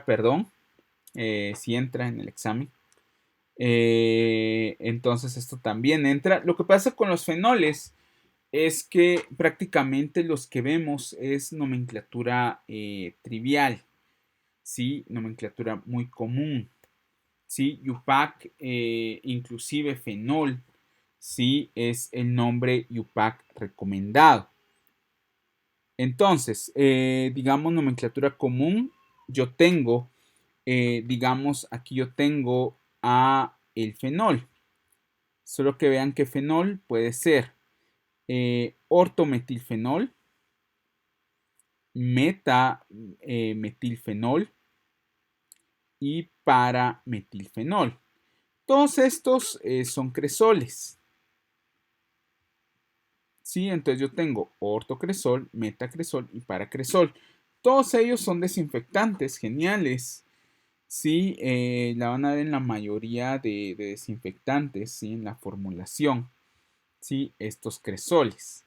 perdón, si entra en el examen. Entonces esto también entra. Lo que pasa con los fenoles es que prácticamente los que vemos es nomenclatura trivial, ¿sí? Nomenclatura muy común, ¿sí? UPAC, inclusive fenol, ¿sí? Es el nombre UPAC recomendado. Entonces, digamos nomenclatura común, yo tengo, digamos, aquí yo tengo a el fenol. Solo que vean que fenol puede ser ortometilfenol, metametilfenol y parametilfenol. Todos estos son cresoles. ¿Sí? Entonces yo tengo ortocresol, metacresol y paracresol. Todos ellos son desinfectantes geniales. Sí, la van a ver en la mayoría de desinfectantes, ¿sí? En la formulación, ¿sí? Estos cresoles.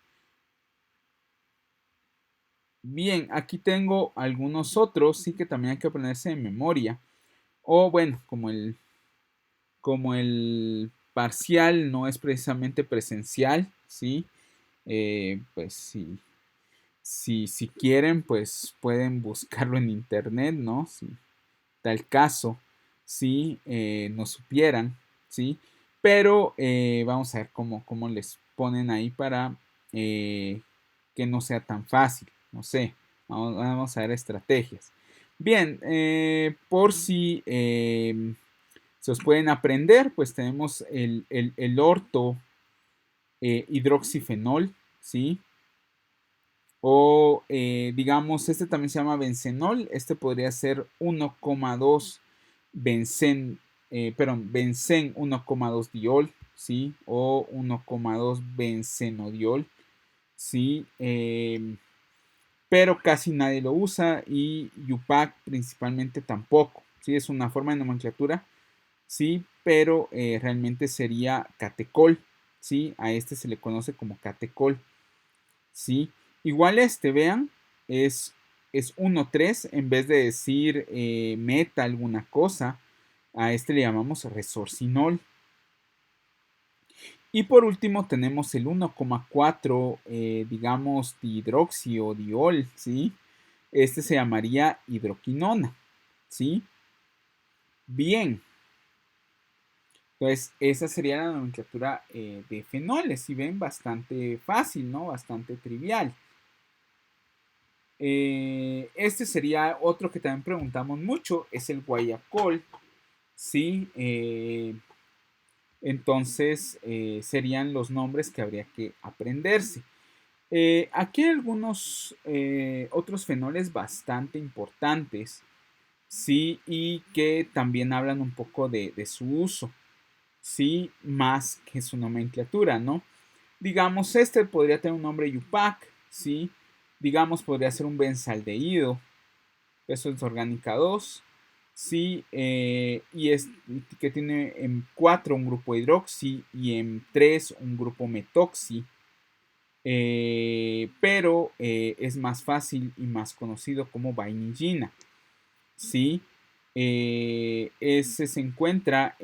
Bien, aquí tengo algunos otros, sí que también hay que ponerse en memoria. O bueno, como el parcial no es precisamente presencial, ¿sí? Pues si quieren, pues pueden buscarlo en internet, ¿no? Si tal caso, si no supieran, ¿sí? Pero vamos a ver cómo les ponen ahí para que no sea tan fácil, no sé, vamos a ver estrategias. Bien, por si se os pueden aprender, pues tenemos el orto hidroxifenol, ¿sí? O digamos, este también se llama bencenol. Este podría ser 1,2 bencen 1,2 diol, ¿sí? O 1,2 bencenodiol, ¿sí? Pero casi nadie lo usa y UPAC principalmente tampoco, ¿sí? Es una forma de nomenclatura, ¿sí? Pero realmente sería catecol, ¿sí? A este se le conoce como catecol, ¿sí? Igual este, vean, es 1,3 en vez de decir meta alguna cosa, a este le llamamos resorcinol. Y por último tenemos el 1,4, digamos, dihidroxi o diol, ¿sí? Este se llamaría hidroquinona, ¿sí? Bien, entonces esa sería la nomenclatura de fenoles, si ven, bastante fácil, ¿no? Bastante trivial. Este sería otro que también preguntamos mucho, es el guayacol, ¿sí? Entonces serían los nombres que habría que aprenderse. Aquí hay algunos otros fenoles bastante importantes, ¿sí? Y que también hablan un poco de su uso, ¿sí? Más que su nomenclatura, ¿no? Digamos, este podría tener un nombre UPAC, ¿sí? Digamos, podría ser un benzaldehído, eso es orgánica 2, ¿sí? Y es que tiene en 4 un grupo hidroxi y en 3 un grupo metoxi, pero es más fácil y más conocido como vainillina, ¿sí? Ese se encuentra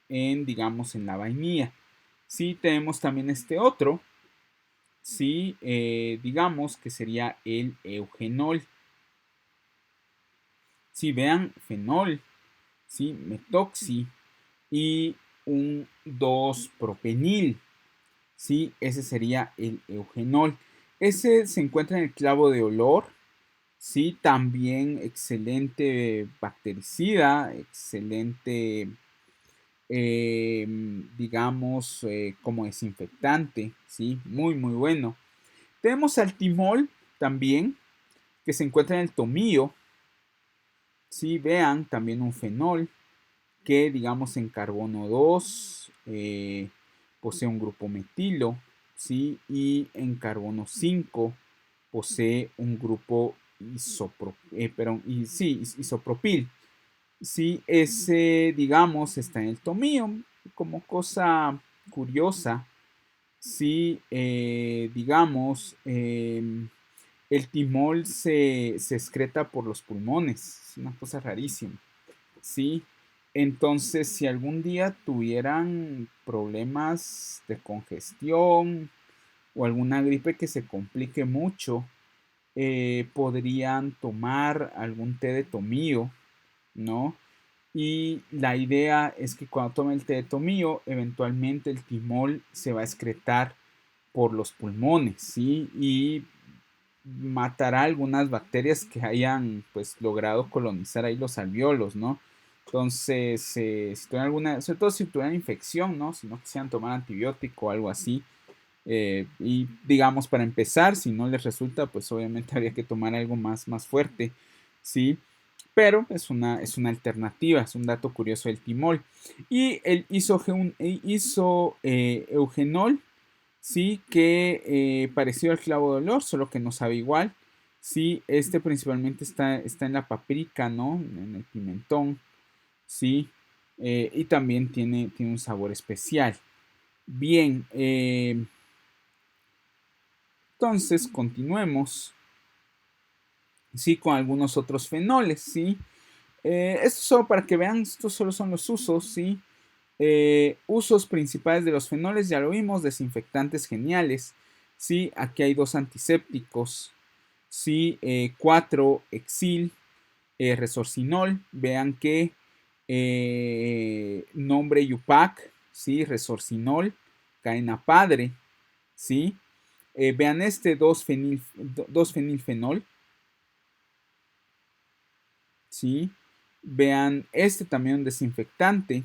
digamos, en la vainilla. Sí, tenemos también este otro, sí, digamos que sería el eugenol. Si vean, fenol, ¿sí? Metoxi y un 2-propenil, ¿sí? Ese sería el eugenol. Ese se encuentra en el clavo de olor, ¿sí? También excelente bactericida, excelente, digamos, como desinfectante, ¿sí? Muy, muy bueno. Tenemos al timol también, que se encuentra en el tomillo, ¿sí? Vean, también un fenol, que digamos en carbono 2 posee un grupo metilo, ¿sí? Y en carbono 5 posee un grupo isopropil. Sí, ese, digamos, está en el tomillo. Como cosa curiosa, sí, digamos, el timol se excreta por los pulmones. Es una cosa rarísima. ¿Sí? Entonces, si algún día tuvieran problemas de congestión o alguna gripe que se complique mucho, podrían tomar algún té de tomillo, ¿no? Y la idea es que cuando tomen el té de tomillo, eventualmente el timol se va a excretar por los pulmones, ¿sí? Y matará algunas bacterias que hayan pues logrado colonizar ahí los alvéolos, ¿no? Entonces, si tuvieran alguna, sobre todo si tuvieran infección, ¿no? Si no quisieran tomar antibiótico o algo así, y digamos, para empezar, si no les resulta, pues obviamente habría que tomar algo más fuerte, ¿sí? Pero es una alternativa, es un dato curioso del timol. Y el eugenol, sí, que parecido al clavo de olor, solo que no sabe igual. Sí, este principalmente está en la paprika, ¿no? En el pimentón, sí. Y también tiene un sabor especial. Bien, entonces continuemos, sí, con algunos otros fenoles, sí. Esto solo para que vean, estos solo son los usos, sí. Usos principales de los fenoles, ya lo vimos, desinfectantes geniales, sí. Aquí hay dos antisépticos, sí. 4-exil, resorcinol, vean que nombre Yupac, sí. Resorcinol, cadena padre, sí. Vean este 2-fenilfenol, ¿sí? Vean este también un desinfectante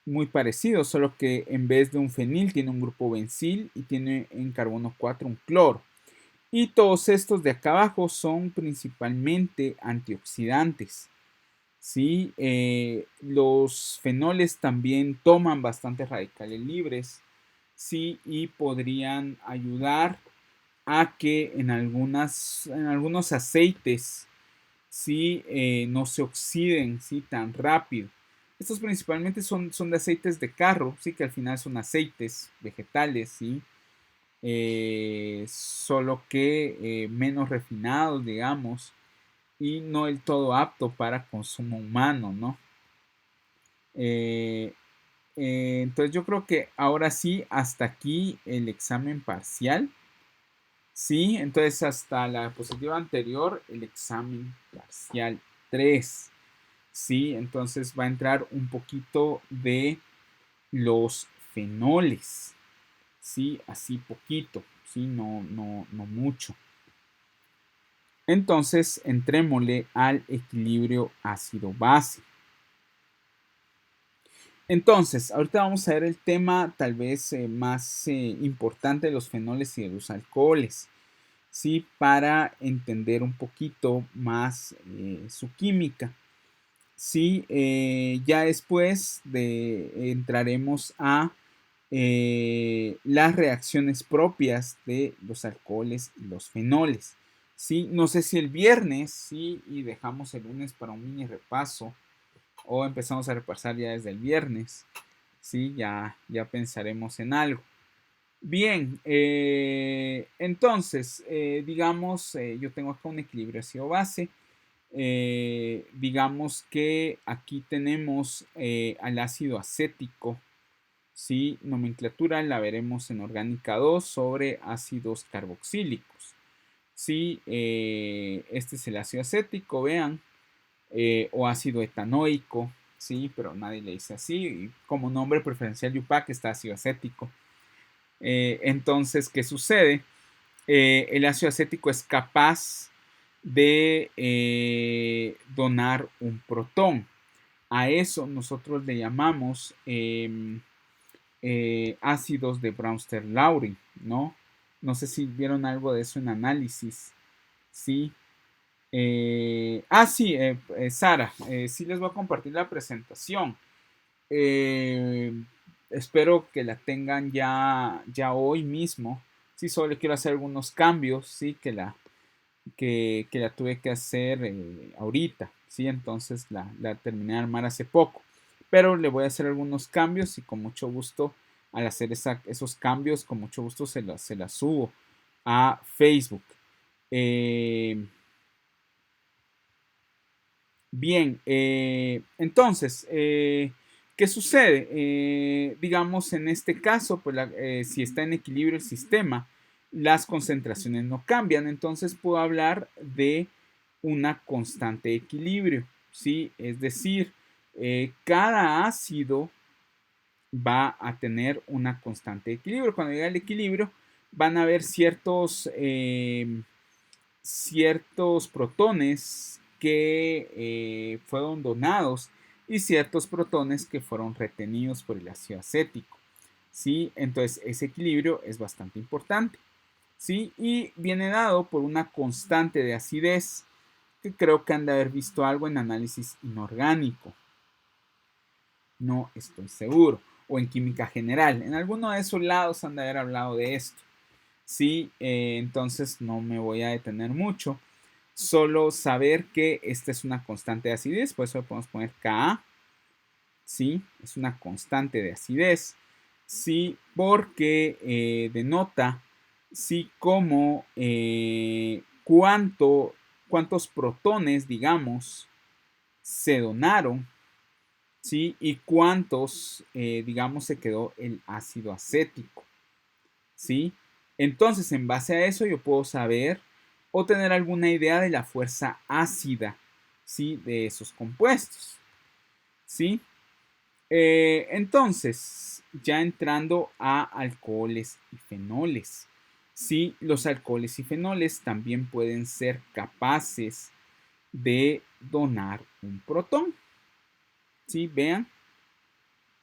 muy parecido, solo que en vez de un fenil tiene un grupo bencil y tiene en carbono 4 un cloro. Y todos estos de acá abajo son principalmente antioxidantes. ¿Sí? Los fenoles también toman bastantes radicales libres, ¿sí? Y podrían ayudar a que en algunos aceites, ¿sí? No se oxiden, ¿sí? Tan rápido. Estos principalmente son de aceites de carro, ¿sí? Que al final son aceites vegetales, ¿sí? Solo que menos refinados, digamos, y no del todo apto para consumo humano, ¿no? Eh, entonces yo creo que ahora sí, hasta aquí el examen parcial. Sí, entonces hasta la diapositiva anterior, el examen parcial 3. Sí, entonces va a entrar un poquito de los fenoles. Sí, así poquito, sí, no mucho. Entonces, entrémosle al equilibrio ácido-base. Entonces, ahorita vamos a ver el tema tal vez más importante de los fenoles y de los alcoholes, ¿sí? Para entender un poquito más su química. Sí, ya después entraremos a las reacciones propias de los alcoholes y los fenoles. Sí, no sé si el viernes, sí, y dejamos el lunes para un mini repaso, o empezamos a repasar ya desde el viernes, sí, ya pensaremos en algo. Bien, entonces, digamos, yo tengo acá un equilibrio ácido-base. Digamos que aquí tenemos al ácido acético, ¿sí? Nomenclatura la veremos en orgánica 2 sobre ácidos carboxílicos, ¿sí? Este es el ácido acético, vean, o ácido etanoico, ¿sí? Pero nadie le dice así, y como nombre preferencial Yupac está ácido acético. Entonces, ¿qué sucede? El ácido acético es capaz de donar un protón. A eso nosotros le llamamos ácidos de Brewster-Lowry, ¿no? No sé si vieron algo de eso en análisis, ¿sí? Sí, Sara, sí les voy a compartir la presentación. Eh, Espero que la tengan ya hoy mismo. Sí, solo le quiero hacer algunos cambios, sí, que la tuve que hacer ahorita, sí, entonces la terminé de armar hace poco. Pero le voy a hacer algunos cambios y con mucho gusto, al hacer esos cambios, con mucho gusto se las subo a Facebook. Bien, entonces, ¿qué sucede? Digamos, en este caso, pues si está en equilibrio el sistema, las concentraciones no cambian, entonces puedo hablar de una constante de equilibrio, ¿sí? Es decir, cada ácido va a tener una constante de equilibrio. Cuando llega el equilibrio, van a haber ciertos protones que fueron donados y ciertos protones que fueron retenidos por el ácido acético. ¿Sí? Entonces ese equilibrio es bastante importante. ¿Sí? Y viene dado por una constante de acidez que creo que han de haber visto algo en análisis inorgánico. No estoy seguro. O en química general. En alguno de esos lados han de haber hablado de esto. Sí, entonces no me voy a detener mucho. Solo saber que esta es una constante de acidez, por eso podemos poner Ka. Sí, es una constante de acidez. Sí, porque denota sí como cuántos protones, digamos, se donaron, ¿sí? Y cuántos, digamos, se quedó el ácido acético, ¿sí? Entonces, en base a eso, yo puedo saber o tener alguna idea de la fuerza ácida, ¿sí? De esos compuestos, ¿sí? Entonces, ya entrando a alcoholes y fenoles, ¿sí? Los alcoholes y fenoles también pueden ser capaces de donar un protón, ¿sí? Vean.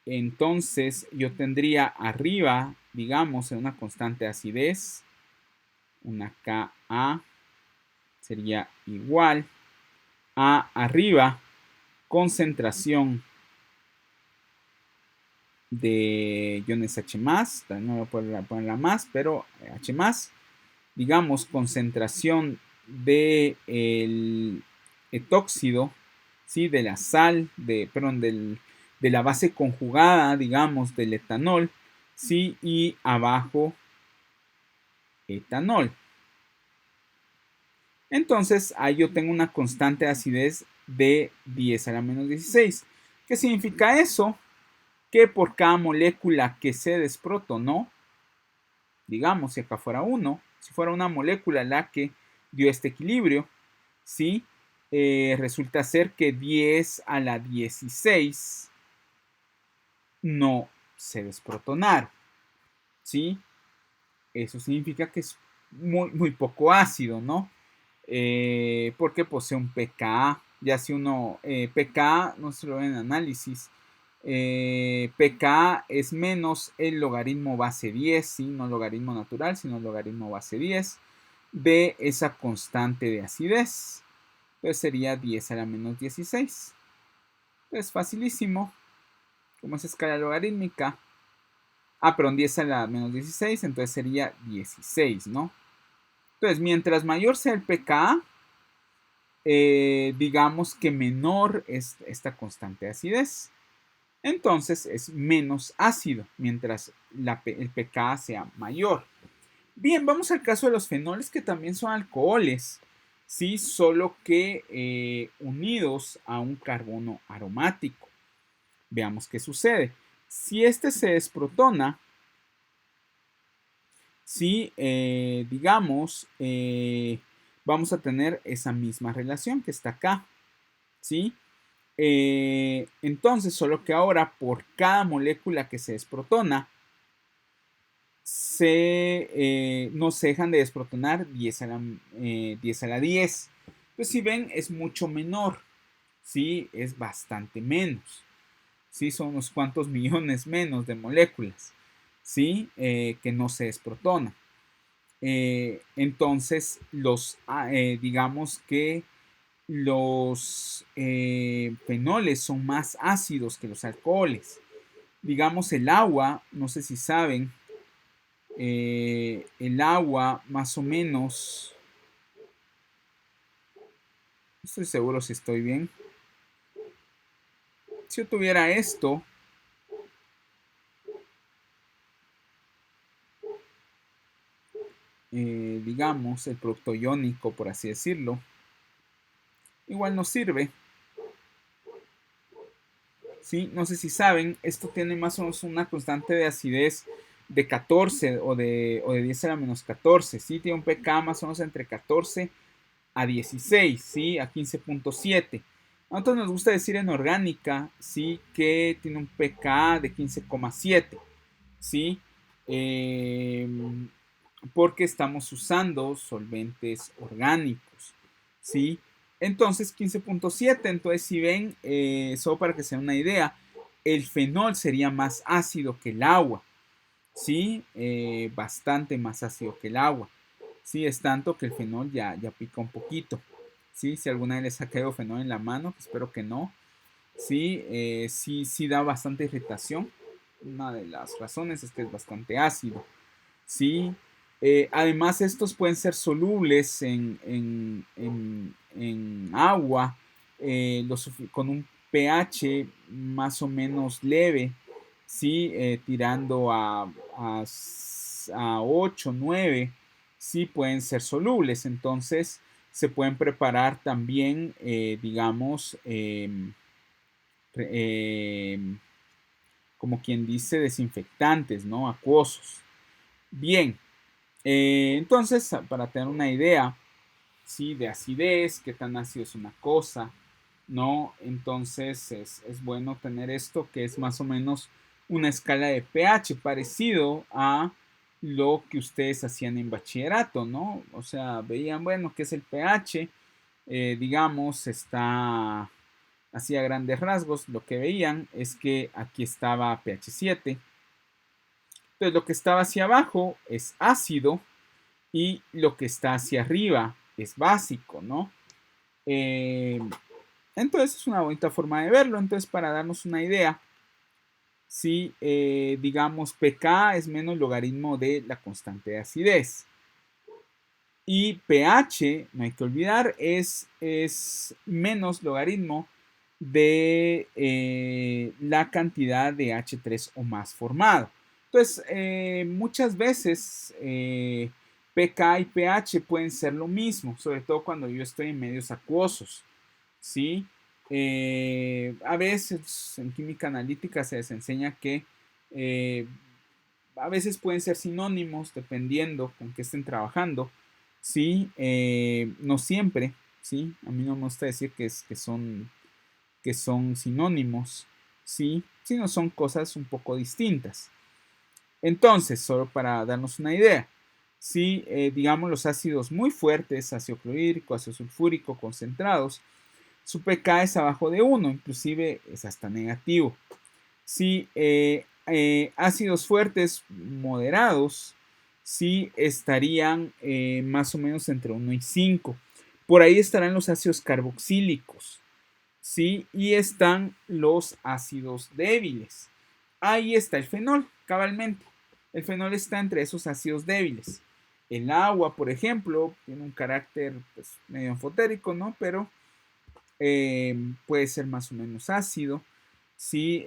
Entonces, yo tendría arriba, digamos, en una constante de acidez, una Ka sería igual a arriba concentración de iones H+, no voy a ponerla más, pero H+, digamos concentración de el etóxido, ¿sí? De la sal, perdón, de la base conjugada, digamos, del etanol, ¿sí? Y abajo etanol. Entonces, ahí yo tengo una constante de acidez de 10 a la menos 16. ¿Qué significa eso? Que por cada molécula que se desprotonó, digamos, si acá fuera uno, si fuera una molécula la que dio este equilibrio, ¿sí? Resulta ser que 10 a la 16 no se desprotonaron, ¿sí? Eso significa que es muy, muy poco ácido, ¿no? Porque posee un pKa. Ya si uno, pKa, no se lo ve en análisis, pKa es menos el logaritmo base 10, ¿sí? No logaritmo natural, sino logaritmo base 10 de esa constante de acidez. Entonces sería 10 a la menos 16. Entonces facilísimo, como es escala logarítmica. Perdón, 10 a la menos 16, entonces sería 16, ¿no? Entonces, mientras mayor sea el pKa, digamos que menor es esta constante de acidez. Entonces es menos ácido, mientras el pKa sea mayor. Bien, vamos al caso de los fenoles, que también son alcoholes, ¿sí? Solo que unidos a un carbono aromático. Veamos qué sucede. Si este se desprotona, ¿sí? Digamos, vamos a tener esa misma relación que está acá, ¿sí? Entonces, solo que ahora por cada molécula que se desprotona, no se dejan de desprotonar 10 a la 10. Pues si ven, es mucho menor, ¿sí? Es bastante menos, ¿sí? Son unos cuantos millones menos de moléculas, ¿sí? Que no se desprotonan. Entonces, digamos que los fenoles son más ácidos que los alcoholes. Digamos el agua, no sé si saben, el agua más o menos, no estoy seguro si estoy bien. Si yo tuviera esto, digamos, el producto iónico, por así decirlo, igual nos sirve. ¿Sí? No sé si saben, esto tiene más o menos una constante de acidez de 14 o de 10 a la menos 14, ¿sí? Tiene un pK más o menos entre 14 a 16, ¿sí? A 15.7. A nosotros nos gusta decir en orgánica, ¿sí? Que tiene un pK de 15,7, ¿sí? Eh, porque estamos usando solventes orgánicos, ¿sí? Entonces 15.7, entonces si ven, solo para que se den una idea, el fenol sería más ácido que el agua, ¿sí? Bastante más ácido que el agua, ¿sí? Es tanto que el fenol ya pica un poquito, ¿sí? Si alguna vez les ha caído fenol en la mano, espero que no, ¿sí? Sí da bastante irritación. Una de las razones es que es bastante ácido, ¿sí? Además, estos pueden ser solubles en agua con un pH más o menos leve, ¿sí? Tirando a 8, 9, sí pueden ser solubles. Entonces, se pueden preparar también, digamos, eh, como quien dice, desinfectantes, ¿no? Acuosos. Bien, entonces, para tener una idea, ¿sí? De acidez, qué tan ácido es una cosa, ¿no? Entonces es bueno tener esto que es más o menos una escala de pH parecido a lo que ustedes hacían en bachillerato, ¿no? O sea, veían, bueno, qué es el pH, digamos, está así a grandes rasgos, lo que veían es que aquí estaba pH 7, entonces lo que estaba hacia abajo es ácido, y lo que está hacia arriba es básico, ¿no? Eh, entonces es una bonita forma de verlo. Entonces, para darnos una idea, si digamos pK es menos logaritmo de la constante de acidez. Y pH, no hay que olvidar, es menos logaritmo de la cantidad de H3 o más formado. Entonces, muchas veces pK y pH pueden ser lo mismo, sobre todo cuando yo estoy en medios acuosos, ¿sí? A veces en química analítica se les enseña que a veces pueden ser sinónimos dependiendo con qué estén trabajando, ¿sí? No siempre, ¿sí? A mí no me gusta decir que son sinónimos, ¿sí? Sino son cosas un poco distintas. Entonces, solo para darnos una idea, si digamos los ácidos muy fuertes, ácido clorhídrico, ácido sulfúrico concentrados, su pK es abajo de 1, inclusive es hasta negativo. Si ácidos fuertes moderados, sí estarían más o menos entre 1 y 5. Por ahí estarán los ácidos carboxílicos, ¿sí? Y están los ácidos débiles. Ahí está el fenol, cabalmente. El fenol está entre esos ácidos débiles. El agua, por ejemplo, tiene un carácter pues, medio anfotérico, ¿no? Pero puede ser más o menos ácido. Sí,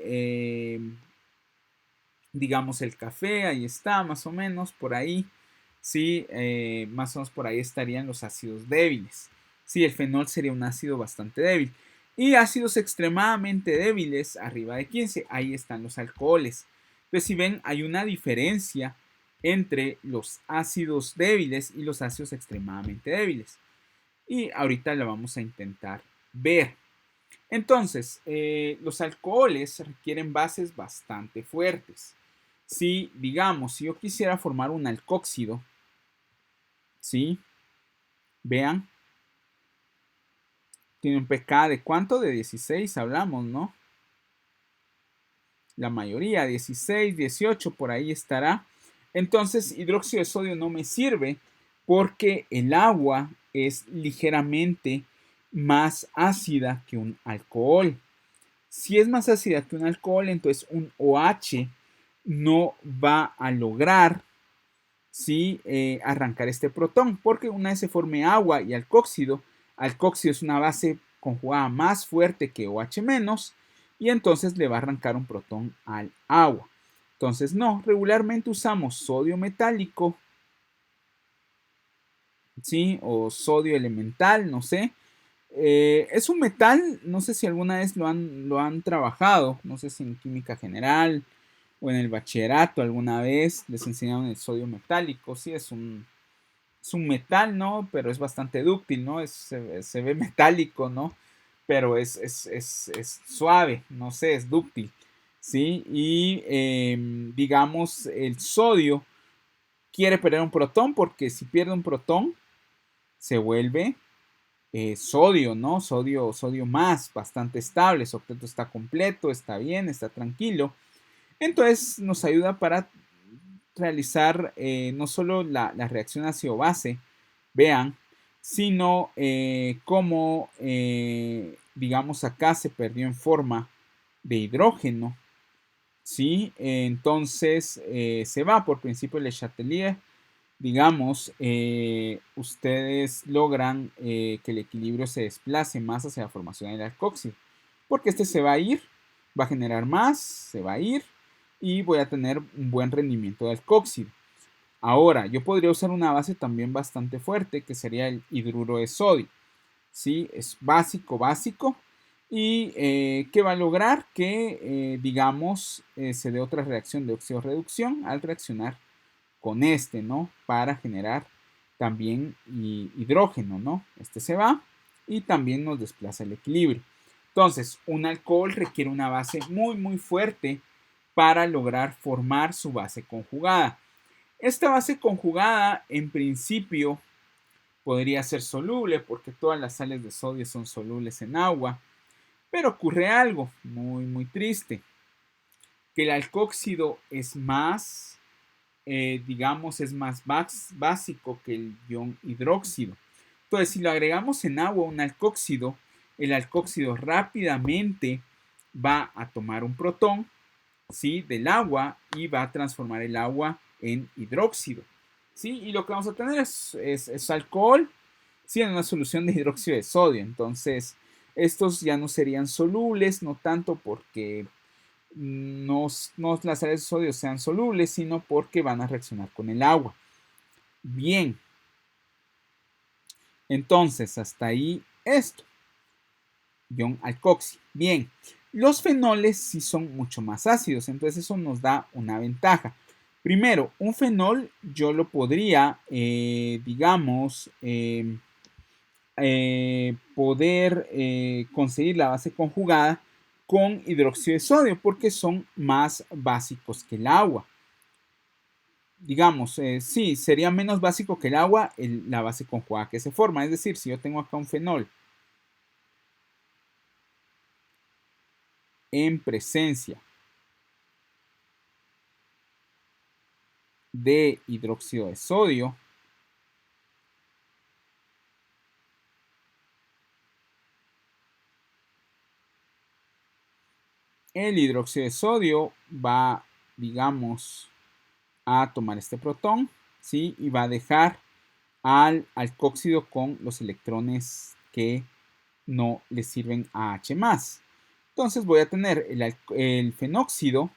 digamos el café, ahí está, más o menos por ahí. Sí, más o menos por ahí estarían los ácidos débiles. Sí, el fenol sería un ácido bastante débil. Y ácidos extremadamente débiles, arriba de 15, ahí están los alcoholes. Entonces, si ven, hay una diferencia entre los ácidos débiles y los ácidos extremadamente débiles. Y ahorita lo vamos a intentar ver. Entonces, los alcoholes requieren bases bastante fuertes. Si, digamos, si yo quisiera formar un alcóxido, ¿sí? Vean, tiene un pK de ¿cuánto? De 16 hablamos, ¿no? La mayoría, 16, 18, por ahí estará. Entonces, hidróxido de sodio no me sirve porque el agua es ligeramente más ácida que un alcohol. Si es más ácida que un alcohol, entonces un OH no va a lograr, ¿sí? Arrancar este protón, porque una vez se forme agua y alcóxido es una base conjugada más fuerte que OH menos, y entonces le va a arrancar un protón al agua. Entonces, no, regularmente usamos sodio metálico ¿sí? O sodio elemental, no sé. Es un metal, no sé si alguna vez lo han trabajado, no sé si en química general o en el bachillerato alguna vez les enseñaron el sodio metálico, sí, es un metal, ¿no? Pero es bastante dúctil, ¿no? Se ve metálico, ¿no? Pero es suave, no sé, es dúctil, ¿sí? Y digamos, el sodio quiere perder un protón porque si pierde un protón, se vuelve sodio, ¿no? Sodio más, bastante estable, su octeto está completo, está bien, está tranquilo. Entonces nos ayuda para realizar no solo la reacción ácido-base, vean, sino cómo, digamos, acá se perdió en forma de hidrógeno, ¿sí? Entonces se va por principio de Le Chatelier, digamos, ustedes logran que el equilibrio se desplace más hacia la formación del alcoxil, porque este se va a ir, va a generar más, se va a ir y voy a tener un buen rendimiento de alcoxil. Ahora, yo podría usar una base también bastante fuerte, que sería el hidruro de sodio. ¿Sí? Es básico, básico. Y que va a lograr que, digamos, se dé otra reacción de oxidorreducción al reaccionar con este, ¿no? Para generar también hidrógeno, ¿no? Este se va y también nos desplaza el equilibrio. Entonces, un alcohol requiere una base muy, muy fuerte para lograr formar su base conjugada. Esta base conjugada, en principio, podría ser soluble porque todas las sales de sodio son solubles en agua, pero ocurre algo muy, muy triste, que el alcóxido es más digamos, es más básico que el ion hidróxido. Entonces, si lo agregamos en agua, un alcóxido, el alcóxido rápidamente va a tomar un protón, ¿sí? Del agua y va a transformar el agua en hidróxido, ¿sí? Y lo que vamos a tener es alcohol, ¿sí? En una solución de hidróxido de sodio. Entonces, estos ya no serían solubles, no tanto porque no las sales de sodio sean solubles, sino porque van a reaccionar con el agua. Bien, entonces hasta ahí esto, ion alcoxi. Bien, los fenoles sí son mucho más ácidos, entonces eso nos da una ventaja. Primero, un fenol yo lo podría, digamos, poder conseguir la base conjugada con hidróxido de sodio porque son más básicos que el agua. Digamos, sí, sería menos básico que el agua la base conjugada que se forma. Es decir, si yo tengo acá un fenol en presencia de hidróxido de sodio, el hidróxido de sodio va, digamos, a tomar este protón, ¿sí? Y va a dejar al alcóxido con los electrones que no le sirven a H+. Entonces voy a tener el fenóxido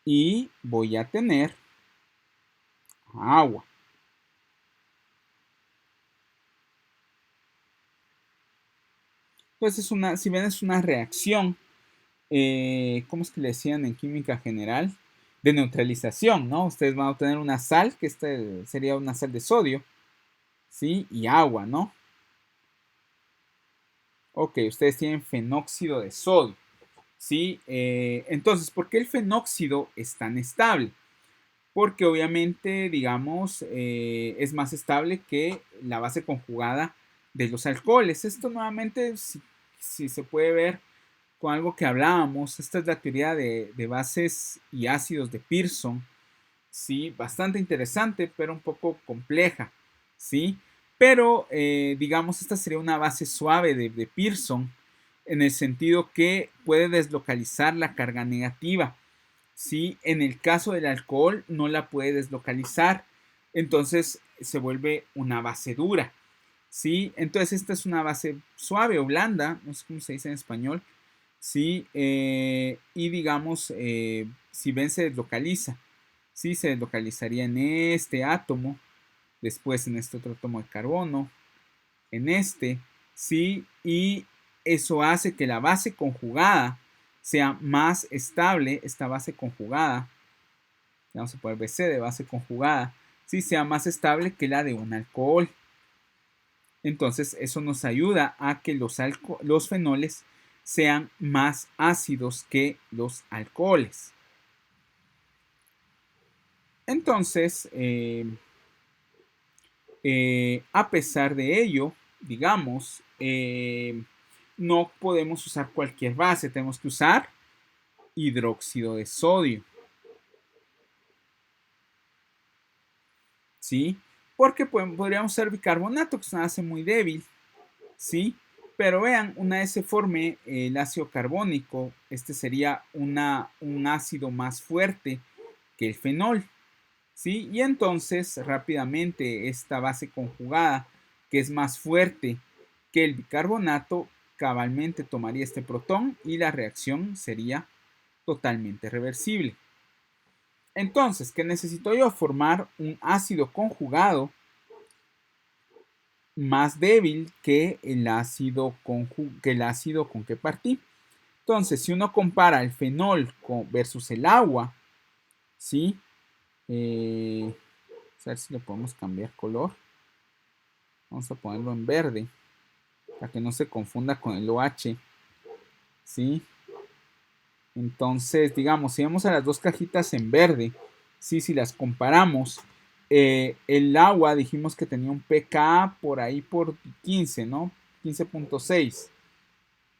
y voy a tener agua. Entonces, si ven, es una reacción, ¿cómo es que le decían en química general? De neutralización, ¿no? Ustedes van a obtener una sal, que este sería una sal de sodio, ¿sí? Y agua, ¿no? Ok, ustedes tienen fenóxido de sodio, ¿sí? Entonces, ¿por qué el fenóxido es tan estable? Porque obviamente, digamos, es más estable que la base conjugada de los alcoholes. Esto nuevamente, si se puede ver con algo que hablábamos, esta es la teoría de bases y ácidos de Pearson, ¿sí? Bastante interesante, pero un poco compleja, ¿sí? Pero, digamos, esta sería una base suave de Pearson, en el sentido que puede deslocalizar la carga negativa, ¿sí? En el caso del alcohol no la puede deslocalizar, entonces se vuelve una base dura, ¿sí? Entonces esta es una base suave o blanda, no sé cómo se dice en español, ¿sí? Y digamos, si ven, se deslocaliza, ¿sí? Se deslocalizaría en este átomo, después en este otro átomo de carbono, en este, ¿sí? Y eso hace que la base conjugada sea más estable, esta base conjugada, vamos a poner BC de base conjugada, ¿sí? Sea más estable que la de un alcohol. Entonces eso nos ayuda a que los fenoles sean más ácidos que los alcoholes. Entonces, a pesar de ello, digamos, no podemos usar cualquier base, tenemos que usar hidróxido de sodio, ¿sí? Porque podríamos usar bicarbonato, que es una base muy débil, ¿sí? Pero vean, una vez se forme el ácido carbónico, este sería un ácido más fuerte que el fenol, ¿sí? Y entonces rápidamente esta base conjugada, que es más fuerte que el bicarbonato, cabalmente tomaría este protón y la reacción sería totalmente reversible. Entonces, ¿qué necesito yo? Formar un ácido conjugado más débil que el ácido con que partí. Entonces, si uno compara el fenol versus el agua, ¿sí? A ver si le podemos cambiar color. Vamos a ponerlo en verde, para que no se confunda con el OH, ¿sí? Entonces, digamos, si vemos a las dos cajitas en verde, ¿sí? Si las comparamos, el agua dijimos que tenía un pKa por ahí por 15, ¿no? 15.6.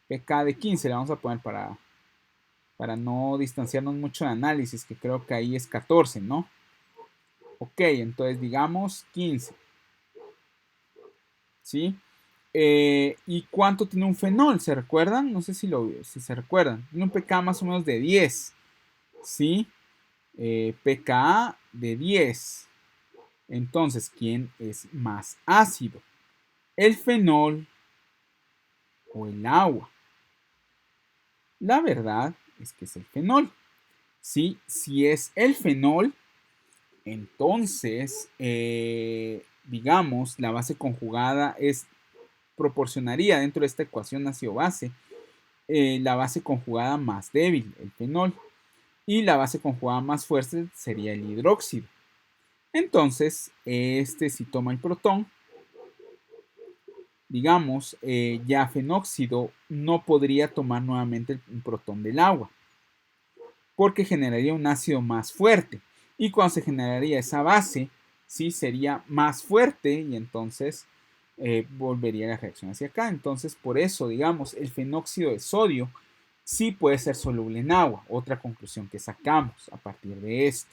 pK de 15 le vamos a poner para no distanciarnos mucho de análisis, que creo que ahí es 14, ¿no? Ok, entonces digamos 15, ¿sí? ¿Y cuánto tiene un fenol? ¿Se recuerdan? No sé si se recuerdan. Tiene un pK más o menos de 10, ¿sí? pKa de 10. Entonces, ¿quién es más ácido? ¿El fenol o el agua? La verdad es que es el fenol. ¿Sí? Si es el fenol, entonces, digamos, la base conjugada proporcionaría dentro de esta ecuación ácido-base la base conjugada más débil, el fenol, y la base conjugada más fuerte sería el hidróxido. Entonces, si toma el protón, digamos, ya fenóxido no podría tomar nuevamente un protón del agua, porque generaría un ácido más fuerte. Y cuando se generaría esa base, sí sería más fuerte y entonces volvería la reacción hacia acá. Entonces, por eso, digamos, el fenóxido de sodio sí puede ser soluble en agua. Otra conclusión que sacamos a partir de esto.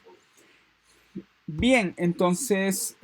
Bien, entonces